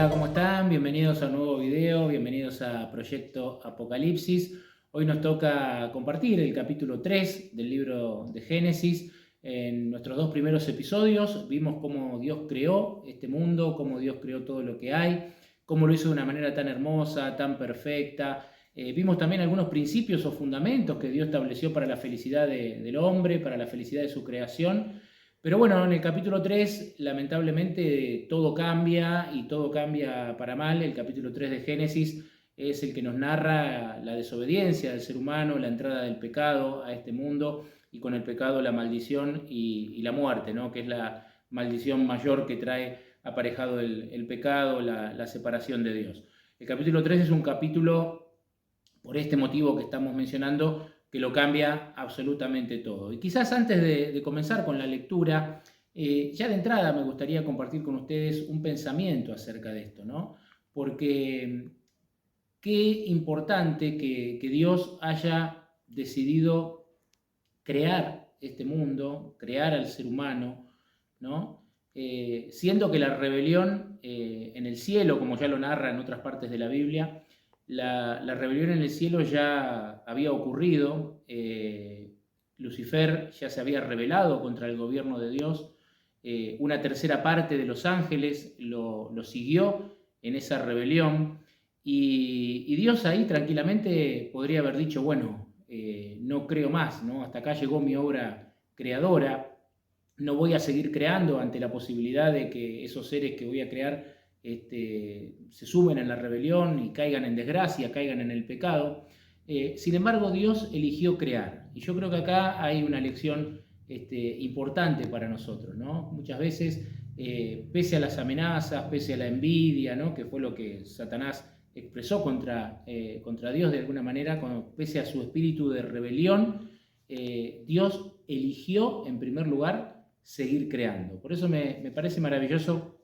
Hola, ¿cómo están? Bienvenidos a un nuevo video, bienvenidos a Proyecto Apocalipsis. Hoy nos toca compartir el capítulo 3 del libro de Génesis. En nuestros dos primeros episodios vimos cómo Dios creó este mundo, cómo Dios creó todo lo que hay, cómo lo hizo de una manera tan hermosa, tan perfecta. Vimos también algunos principios o fundamentos que Dios estableció para la felicidad del hombre, para la felicidad de su creación. Pero bueno, en el capítulo 3, lamentablemente, todo cambia y todo cambia para mal. El capítulo 3 de Génesis es el que nos narra la desobediencia del ser humano, la entrada del pecado a este mundo y con el pecado la maldición y la muerte, ¿no? Que es la maldición mayor que trae aparejado el pecado, la separación de Dios. El capítulo 3 es un capítulo, por este motivo que estamos mencionando, que lo cambia absolutamente todo. Y quizás antes de comenzar con la lectura, ya de entrada me gustaría compartir con ustedes un pensamiento acerca de esto, ¿no? Porque qué importante que Dios haya decidido crear este mundo, crear al ser humano, ¿no? Siendo que la rebelión en el cielo, como ya lo narra en otras partes de la Biblia, la rebelión en el cielo ya había ocurrido. Lucifer ya se había rebelado contra el gobierno de Dios. Una tercera parte de los ángeles lo siguió en esa rebelión. Y Dios ahí tranquilamente podría haber dicho, bueno, no creo más, ¿no? Hasta acá llegó mi obra creadora, no voy a seguir creando ante la posibilidad de que esos seres que voy a crear se sumen en la rebelión y caigan en desgracia, caigan en el pecado. Sin embargo, Dios eligió crear. Y yo creo que acá hay una lección importante para nosotros, ¿no? Muchas veces, pese a las amenazas, pese a la envidia, ¿no? Que fue lo que Satanás expresó contra Dios de alguna manera, pese a su espíritu de rebelión, Dios eligió en primer lugar seguir creando. Por eso me parece maravilloso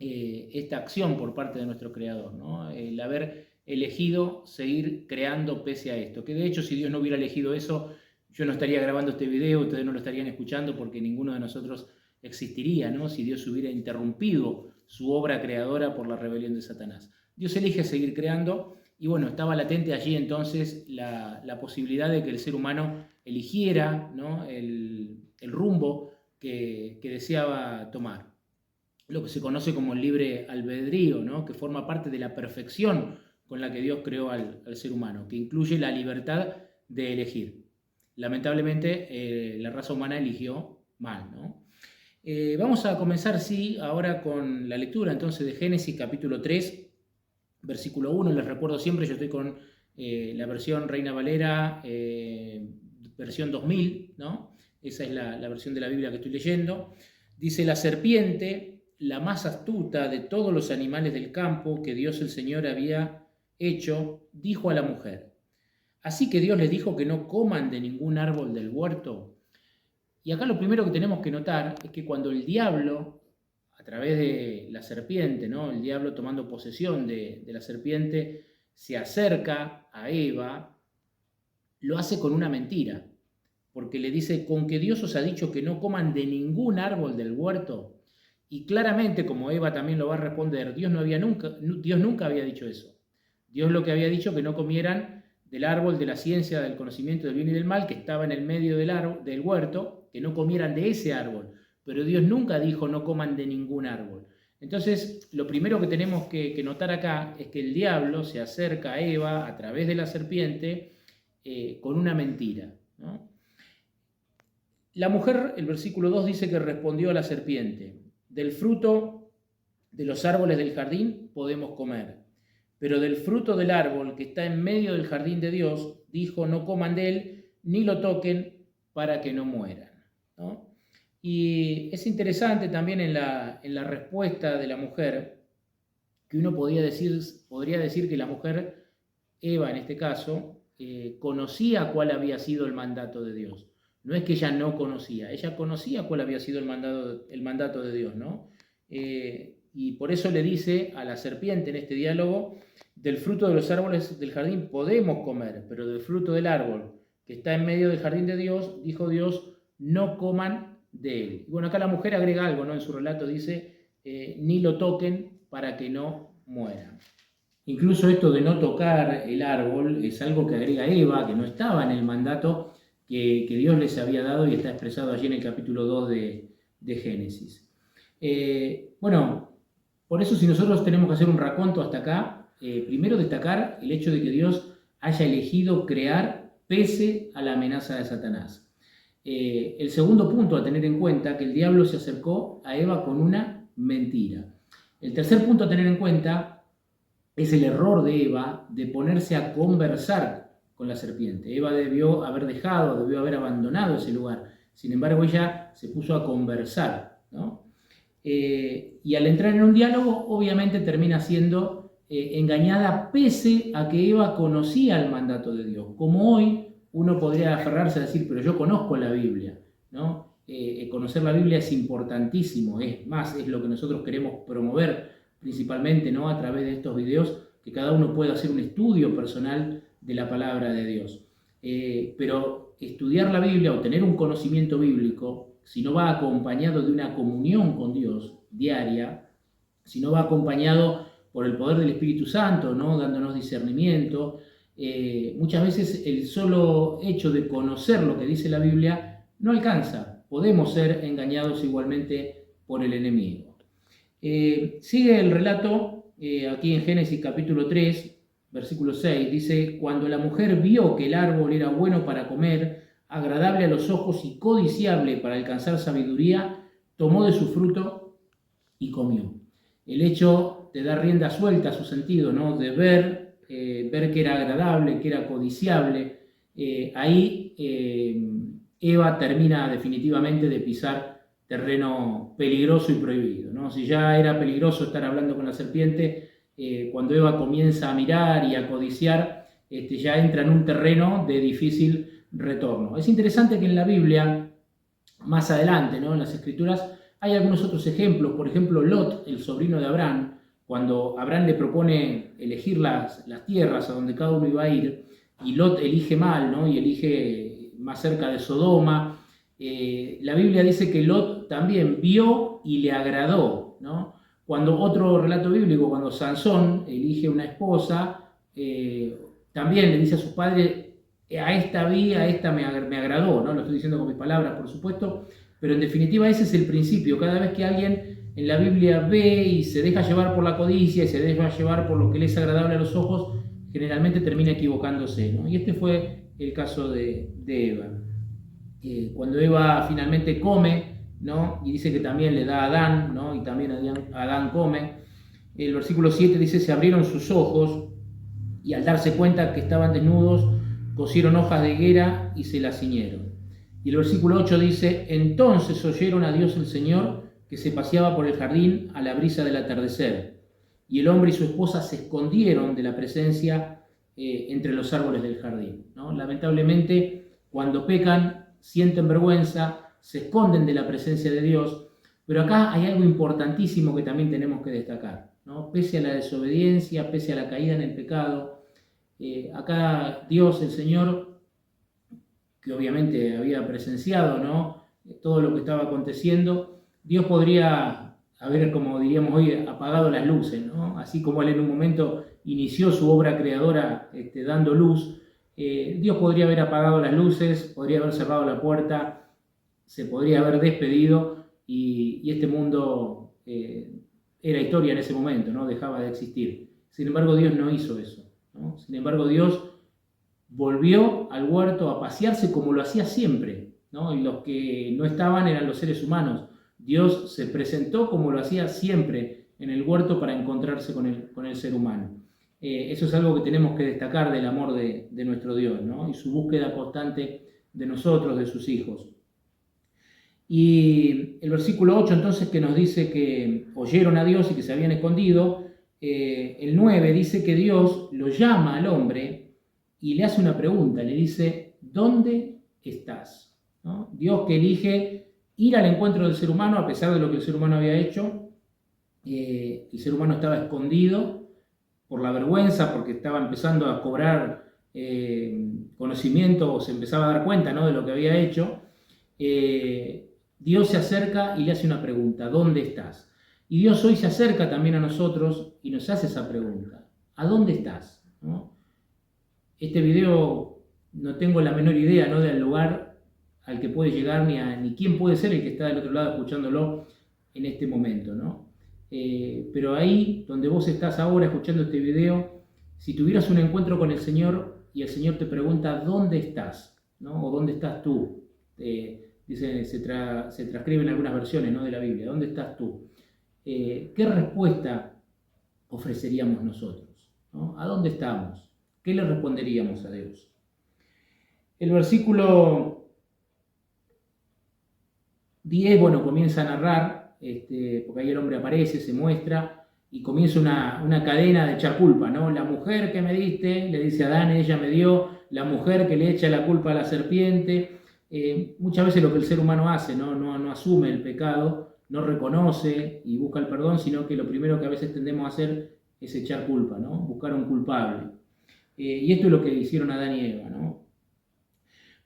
esta acción por parte de nuestro Creador, ¿no? El haber elegido seguir creando pese a esto, que de hecho si Dios no hubiera elegido eso, yo no estaría grabando este video, ustedes no lo estarían escuchando porque ninguno de nosotros existiría, ¿no? Si Dios hubiera interrumpido su obra creadora por la rebelión de Satanás. Dios elige seguir creando y bueno, estaba latente allí entonces la posibilidad de que el ser humano eligiera, ¿no? el rumbo que deseaba tomar. Lo que se conoce como el libre albedrío, ¿no? Que forma parte de la perfección con la que Dios creó al ser humano, que incluye la libertad de elegir. Lamentablemente, la raza humana eligió mal, ¿no? Vamos a comenzar, sí, ahora con la lectura entonces de Génesis capítulo 3, versículo 1. Les recuerdo siempre, yo estoy con la versión Reina Valera, versión 2000, ¿no? Esa es la versión de la Biblia que estoy leyendo. Dice: la serpiente, la más astuta de todos los animales del campo que Dios el Señor había hecho, dijo a la mujer: así que Dios les dijo que no coman de ningún árbol del huerto. Y acá lo primero que tenemos que notar es que cuando el diablo, a través de la serpiente, ¿no? El diablo tomando posesión de la serpiente, se acerca a Eva, lo hace con una mentira, porque le dice: con que Dios os ha dicho que no coman de ningún árbol del huerto. Y claramente, como Eva también lo va a responder, Dios nunca había dicho eso. Dios lo que había dicho que no comieran del árbol de la ciencia, del conocimiento del bien y del mal, que estaba en el medio del huerto, que no comieran de ese árbol. Pero Dios nunca dijo no coman de ningún árbol. Entonces, lo primero que tenemos que notar acá es que el diablo se acerca a Eva a través de la serpiente con una mentira, ¿no? La mujer, el versículo 2 dice que respondió a la serpiente: del fruto de los árboles del jardín podemos comer, pero del fruto del árbol que está en medio del jardín de Dios, dijo, no coman de él, ni lo toquen para que no mueran, ¿no? Y es interesante también en la respuesta de la mujer, que uno podría decir que la mujer, Eva en este caso, conocía cuál había sido el mandato de Dios. No es que ella no conocía, ella conocía cuál había sido el mandato de Dios, ¿no? Y por eso le dice a la serpiente en este diálogo: del fruto de los árboles del jardín podemos comer, pero del fruto del árbol que está en medio del jardín de Dios, dijo Dios, no coman de él. Y bueno, acá la mujer agrega algo, ¿no? En su relato dice, ni lo toquen para que no muera. Incluso esto de no tocar el árbol es algo que agrega Eva, que no estaba en el mandato que Dios les había dado y está expresado allí en el capítulo 2 de Génesis. Bueno, por eso si nosotros tenemos que hacer un raconto hasta acá, primero destacar el hecho de que Dios haya elegido crear pese a la amenaza de Satanás. El segundo punto a tener en cuenta, que el diablo se acercó a Eva con una mentira. El tercer punto a tener en cuenta es el error de Eva de ponerse a conversar con la serpiente. Eva debió haber abandonado ese lugar. Sin embargo, ella se puso a conversar, ¿no? Y al entrar en un diálogo, obviamente termina siendo engañada, pese a que Eva conocía el mandato de Dios. Como hoy uno podría aferrarse a decir, pero yo conozco la Biblia, ¿no? Conocer la Biblia es importantísimo, es más, es lo que nosotros queremos promover principalmente, ¿no? A través de estos videos, que cada uno pueda hacer un estudio personal de la palabra de Dios. Pero estudiar la Biblia o tener un conocimiento bíblico, si no va acompañado de una comunión con Dios diaria, si no va acompañado por el poder del Espíritu Santo, ¿no? Dándonos discernimiento, muchas veces el solo hecho de conocer lo que dice la Biblia no alcanza. Podemos ser engañados igualmente por el enemigo. Sigue el relato aquí en Génesis capítulo 3, versículo 6, dice: cuando la mujer vio que el árbol era bueno para comer, agradable a los ojos y codiciable para alcanzar sabiduría, tomó de su fruto y comió. El hecho de dar rienda suelta a su sentido, ¿no? De ver que era agradable, que era codiciable, ahí Eva termina definitivamente de pisar terreno peligroso y prohibido, ¿no? Si ya era peligroso estar hablando con la serpiente, cuando Eva comienza a mirar y a codiciar, ya entra en un terreno de difícil retorno. Es interesante que en la Biblia, más adelante, ¿no? En las Escrituras, hay algunos otros ejemplos. Por ejemplo, Lot, el sobrino de Abraham, cuando Abraham le propone elegir las tierras a donde cada uno iba a ir, y Lot elige mal, ¿no? Y elige más cerca de Sodoma. La Biblia dice que Lot también vio y le agradó, ¿no? Cuando otro relato bíblico, cuando Sansón elige una esposa, también le dice a sus padres: a esta vi, a esta me agradó, ¿no? Lo estoy diciendo con mis palabras, por supuesto, pero en definitiva ese es el principio. Cada vez que alguien en la Biblia ve y se deja llevar por la codicia y se deja llevar por lo que le es agradable a los ojos, generalmente termina equivocándose, ¿no? Y este fue el caso de Eva. Cuando Eva finalmente come, ¿no? Y dice que también le da a Adán, ¿no? Y también Adán come. El versículo 7 dice: se abrieron sus ojos y al darse cuenta que estaban desnudos, cosieron hojas de higuera y se las ciñeron. Y el versículo 8 dice: entonces oyeron a Dios el Señor, que se paseaba por el jardín a la brisa del atardecer. Y el hombre y su esposa se escondieron de la presencia entre los árboles del jardín, ¿no? Lamentablemente, cuando pecan, sienten vergüenza, se esconden de la presencia de Dios, pero acá hay algo importantísimo que también tenemos que destacar, ¿no? Pese a la desobediencia, pese a la caída en el pecado, acá Dios, el Señor, que obviamente había presenciado, ¿no? Todo lo que estaba aconteciendo, Dios podría haber, como diríamos hoy, apagado las luces, ¿no? Así como Él en un momento inició su obra creadora dando luz, Dios podría haber apagado las luces, podría haber cerrado la puerta, se podría haber despedido y este mundo era historia en ese momento, ¿no? Dejaba de existir. Sin embargo, Dios no hizo eso, ¿no? Sin embargo, Dios volvió al huerto a pasearse como lo hacía siempre, ¿no? Y los que no estaban eran los seres humanos. Dios se presentó como lo hacía siempre en el huerto para encontrarse con el ser humano. Eso es algo que tenemos que destacar del amor de nuestro Dios, ¿no? Y su búsqueda constante de nosotros, de sus hijos. Y el versículo 8 entonces, que nos dice que oyeron a Dios y que se habían escondido, el 9 dice que Dios lo llama al hombre y le hace una pregunta, le dice: ¿dónde estás? ¿No? Dios, que elige ir al encuentro del ser humano a pesar de lo que el ser humano había hecho. El ser humano estaba escondido por la vergüenza, porque estaba empezando a cobrar conocimiento, o se empezaba a dar cuenta, ¿no?, de lo que había hecho. Dios se acerca y le hace una pregunta: ¿dónde estás? Y Dios hoy se acerca también a nosotros y nos hace esa pregunta: ¿a dónde estás? ¿No? Este video no tengo la menor idea, ¿no?, del lugar al que puede llegar ni quién puede ser el que está del otro lado escuchándolo en este momento, ¿no? Pero ahí donde vos estás ahora escuchando este video, si tuvieras un encuentro con el Señor y el Señor te pregunta ¿dónde estás?, ¿no?, o ¿dónde estás tú? Se transcribe en algunas versiones, ¿no?, de la Biblia: ¿dónde estás tú? ¿Qué respuesta ofreceríamos nosotros? ¿No? ¿A dónde estamos? ¿Qué le responderíamos a Dios? El versículo 10, comienza a narrar, porque ahí el hombre aparece, se muestra, y comienza una cadena de echar culpa, ¿no? La mujer que me diste, le dice a Adán, ella me dio; la mujer que le echa la culpa a la serpiente. Muchas veces lo que el ser humano hace, no asume el pecado, no reconoce y busca el perdón, sino que lo primero que a veces tendemos a hacer es echar culpa, ¿no? Buscar un culpable. Y esto es lo que hicieron Adán y Eva, ¿no?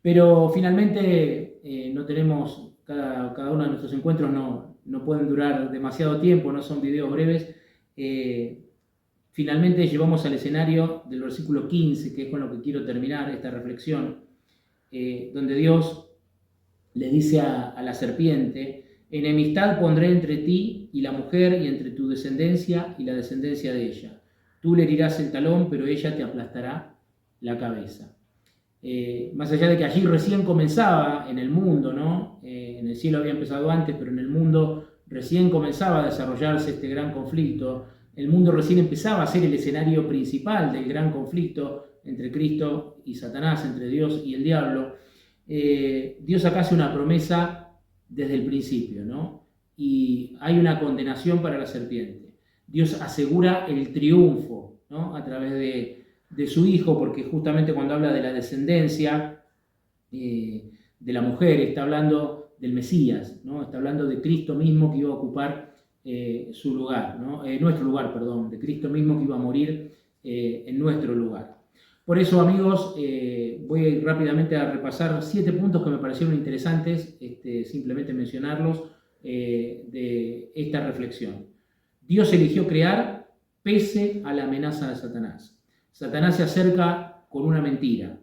Pero finalmente no tenemos, cada uno de nuestros encuentros no pueden durar demasiado tiempo, no son videos breves. Finalmente llegamos al escenario del versículo 15, que es con lo que quiero terminar esta reflexión, donde Dios le dice a la serpiente: enemistad pondré entre ti y la mujer, y entre tu descendencia y la descendencia de ella. Tú le herirás el talón, pero ella te aplastará la cabeza. Más allá de que allí recién comenzaba en el mundo, ¿no? En el cielo había empezado antes, pero en el mundo recién comenzaba a desarrollarse este gran conflicto. El mundo recién empezaba a ser el escenario principal del gran conflicto entre Cristo y Satanás, entre Dios y el diablo. Dios acá hace una promesa desde el principio, ¿no? Y hay una condenación para la serpiente. Dios asegura el triunfo, ¿no?, a través de su Hijo, porque justamente cuando habla de la descendencia de la mujer, está hablando del Mesías, ¿no? Está hablando de Cristo mismo que iba a ocupar su lugar, ¿no? Nuestro lugar, perdón, de Cristo mismo que iba a morir en nuestro lugar. Por eso, amigos, voy a ir rápidamente a repasar 7 puntos que me parecieron interesantes, simplemente mencionarlos, de esta reflexión. Dios eligió crear pese a la amenaza de Satanás. Satanás se acerca con una mentira.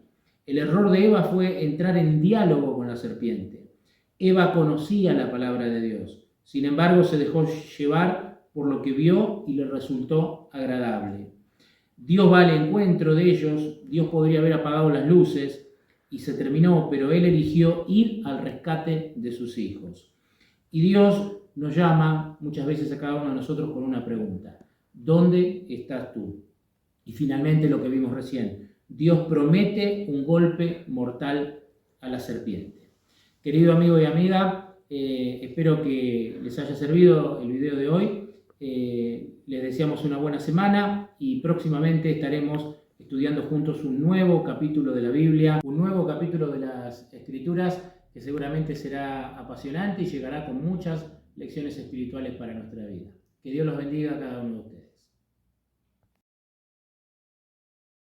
El error de Eva fue entrar en diálogo con la serpiente. Eva conocía la palabra de Dios. Sin embargo, se dejó llevar por lo que vio y le resultó agradable. Dios va al encuentro de ellos. Dios podría haber apagado las luces y se terminó, pero Él eligió ir al rescate de sus hijos. Y Dios nos llama muchas veces a cada uno de nosotros con una pregunta: ¿dónde estás tú? Y finalmente lo que vimos recién: Dios promete un golpe mortal a la serpiente. Querido amigo y amiga, espero que les haya servido el video de hoy. Les deseamos una buena semana y próximamente estaremos estudiando juntos un nuevo capítulo de la Biblia, un nuevo capítulo de las Escrituras, que seguramente será apasionante y llegará con muchas lecciones espirituales para nuestra vida. Que Dios los bendiga a cada uno de ustedes.